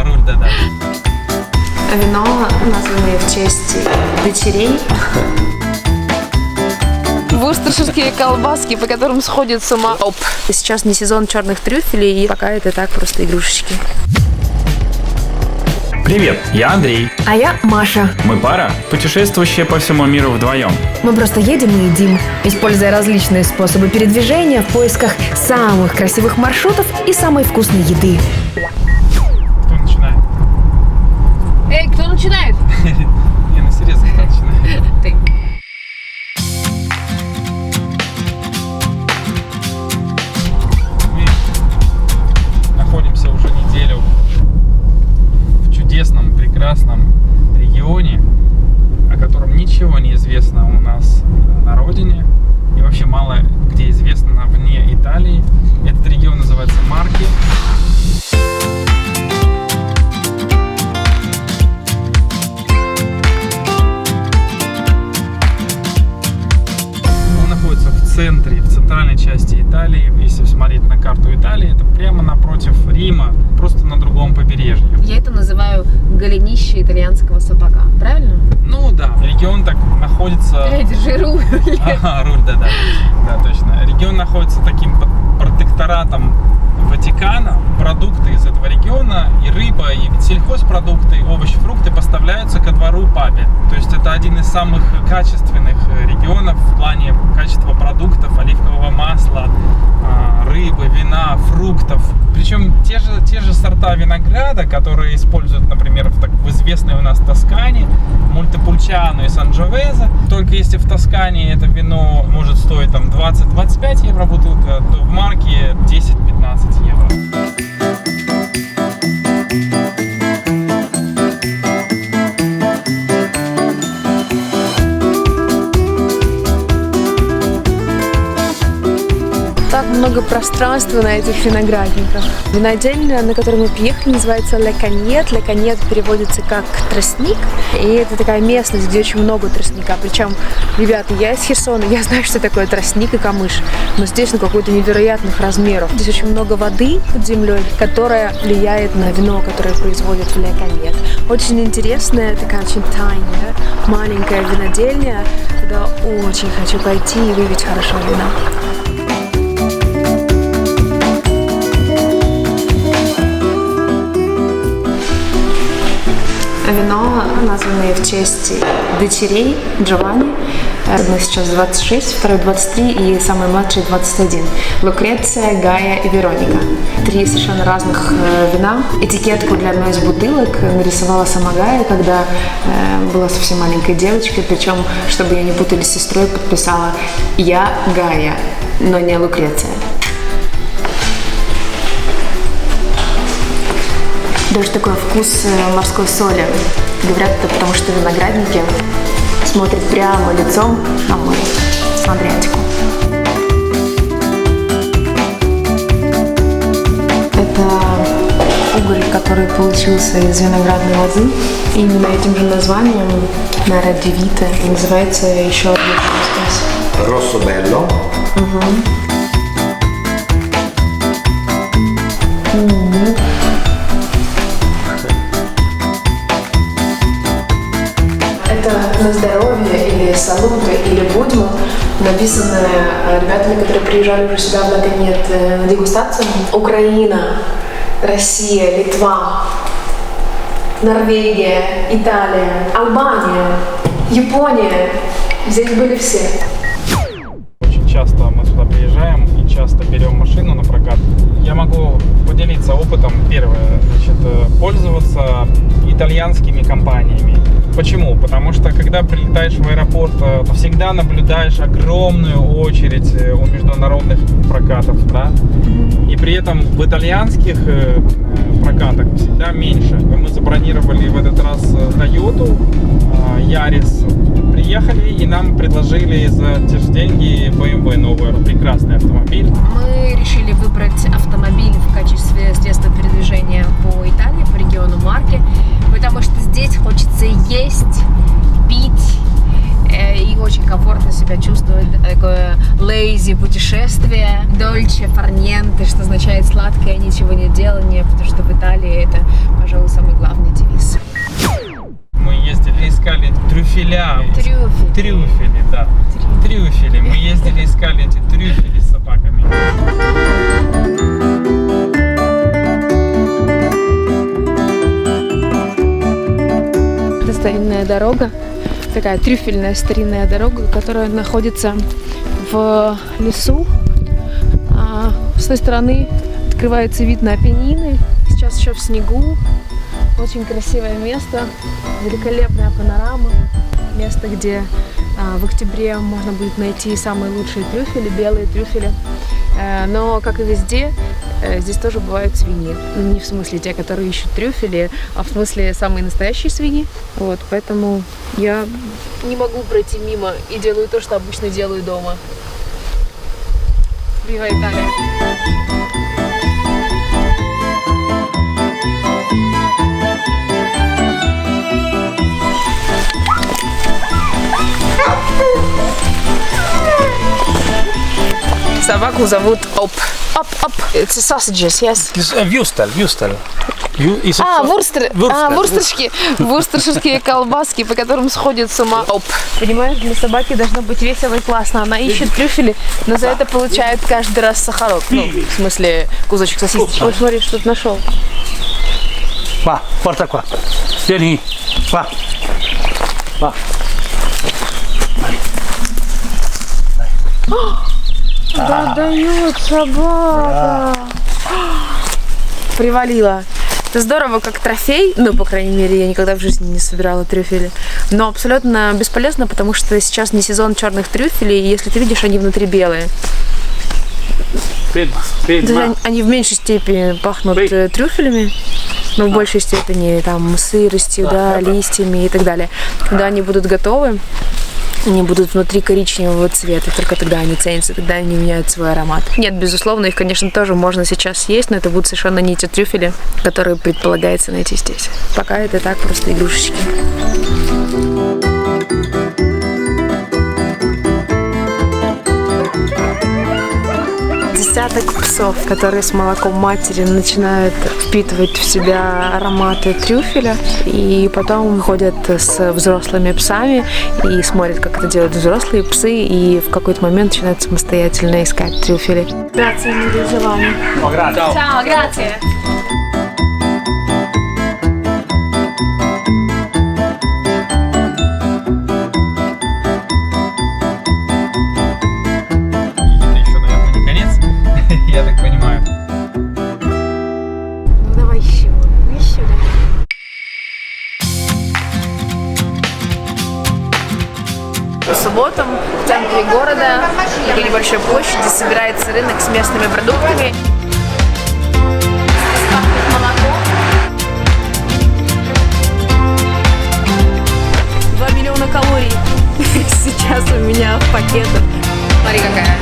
Руль, да-да. Вино, названное в честь дочерей. Вурцтерширские колбаски, по которым сходит с ума. Оп. Сейчас не сезон черных трюфелей, и пока это так просто игрушечки. Привет, я Андрей. А я Маша. Мы пара, путешествующая по всему миру вдвоем. Мы просто едем и едим, используя различные способы передвижения в поисках самых красивых маршрутов и самой вкусной еды. Кто начинает? Эй, кто начинает? Не, ну серьезно, кто начинает? Ты. Мы находимся уже неделю в чудесном, прекрасном регионе, о котором ничего не известно у нас на родине и вообще мало где известно вне Италии. Этот регион называется Марки. Он находится в центре, в центральной части Италии. Если смотреть на карту Италии, это прямо напротив Рима, просто на другом побережье. Я это называю голенище итальянского сапога. Правильно? Ну да, регион так находится... Эй, держи руль. Ага, руль, да-да. Да, точно. Регион находится таким под протекторатом Ватикана. Продукты из этого региона, и рыба, и сельхозпродукты, и овощи, фрукты поставляются ко двору папе. То есть это один из самых качественных регионов в плане качества продуктов, оливкового масла, рыбы, вина, фруктов. Причем те же сорта винограда, которые используют, например, в известной у нас Тоскане, Монтепульчано и Санджовезе. Только если в Тоскане это вино может стоить там 20-25 евро бутылка, то в Марке 10-15 евро. Так много пространства на этих виноградниках. Винодельня, на которую мы приехали, называется Le Cagnet. Le Cagnet переводится как тростник. И это такая местность, где очень много тростника. Причем, ребята, я из Херсона, я знаю, что такое тростник и камыш. Но здесь какой-то невероятных размеров. Здесь очень много воды под землей, которая влияет на вино, которое производят в Le Cagnet. Очень интересная, такая очень тайная, маленькая винодельня, куда очень хочу пойти и выпить хорошего вина. Вино, названное в честь дочерей Джованни. Одной сейчас 26, второй 23 и самой младшей 21. Лукреция, Гая и Вероника. 3 совершенно разных вина. Этикетку для одной из бутылок нарисовала сама Гая, когда была совсем маленькой девочкой. Причем, чтобы ее не путали с сестрой, подписала «Я Гая», но не Лукреция. Даже такой вкус морской соли. Говорят, это потому что виноградники смотрят прямо лицом на море, на Адриатику. Это уголь, который получился из виноградной лозы. Именно этим же названием Нера ди Вите называется еще одна специя. Rosso bello. Это на здоровье или салуты или будьму, написанное ребятами, которые приезжали уже сюда в Le Cagnet на дегустацию. Украина, Россия, Литва, Норвегия, Италия, Албания, Япония. Здесь были все. Очень часто мы сюда приезжаем и часто берем машину на прокат. Я могу поделиться опытом. Первое, пользоваться итальянскими компаниями. Почему? Потому что когда прилетаешь в аэропорт, то всегда наблюдаешь огромную очередь у международных прокатов, да? И при этом в итальянских прокатах всегда меньше. Мы забронировали в этот раз Toyota Yaris, приехали и нам предложили за те же деньги BMW новый, прекрасный автомобиль. Мы решили выбрать автомобиль в качестве средства передвижения по Италии, по региону Марки, потому что здесь хочется есть, пить и очень комфортно себя немножко чувствовать такое лейзи путешествие. Дольче фарненте, что означает сладкое ничего не делание, потому что в Италии это, пожалуй, самый главный девиз. Мы ездили, искали трюфеля. Трюфель. Трюфели, да. Трюфели. Мы ездили, искали эти трюфели с собаками. Это старинная дорога, такая трюфельная старинная дорога, которая находится в лесу. С той стороны открывается вид на Апеннины. Сейчас еще в снегу. Очень красивое место, великолепная панорама. Место, где в октябре можно будет найти самые лучшие трюфели, белые трюфели. Но, как и везде, здесь тоже бывают свиньи. Не в смысле те, которые ищут трюфели, а в смысле самые настоящие свиньи. Вот, поэтому я не могу пройти мимо и делаю то, что обычно делаю дома. Вива Италия! Собаку зовут Оп. Оп. It's sausages, yes. Вюстель. Вурстерширские колбаски, по которым сходит с ума Оп. Понимаешь, для собаки должно быть весело и классно. Она ищет трюфели, но за это получает каждый раз сахарок. Ну, в смысле, кусочек сосисочки. Вот смотри, что тут нашел. Va, porta qua. Vieni, va. Да дает собака. Привалила. Это здорово, как трофей. Ну, по крайней мере, я никогда в жизни не собирала трюфели. Но абсолютно бесполезно, потому что сейчас не сезон черных трюфелей. И если ты видишь, они внутри белые. Даже они в меньшей степени пахнут трюфелями, но в большей степени там сыростью, да, листьями и так далее. Когда они будут готовы, они будут внутри коричневого цвета, только тогда они ценятся, тогда они меняют свой аромат. Нет, безусловно, их, конечно, тоже можно сейчас съесть, но это будут совершенно не те трюфели, которые предполагается найти здесь. Пока это так, просто игрушечки. Десяток псов, которые с молоком матери начинают впитывать в себя ароматы трюфеля, и потом ходят с взрослыми псами и смотрят, как это делают взрослые псы, и в какой-то момент начинают самостоятельно искать трюфели. Grazie mille, Giovanni. Ciao, grazie. Я так понимаю. Ну давай еще давай. По субботам в центре города, на небольшой площади, собирается рынок с местными продуктами. Пахнет молоко. 2 миллиона калорий сейчас у меня в пакетах. Смотри, какая.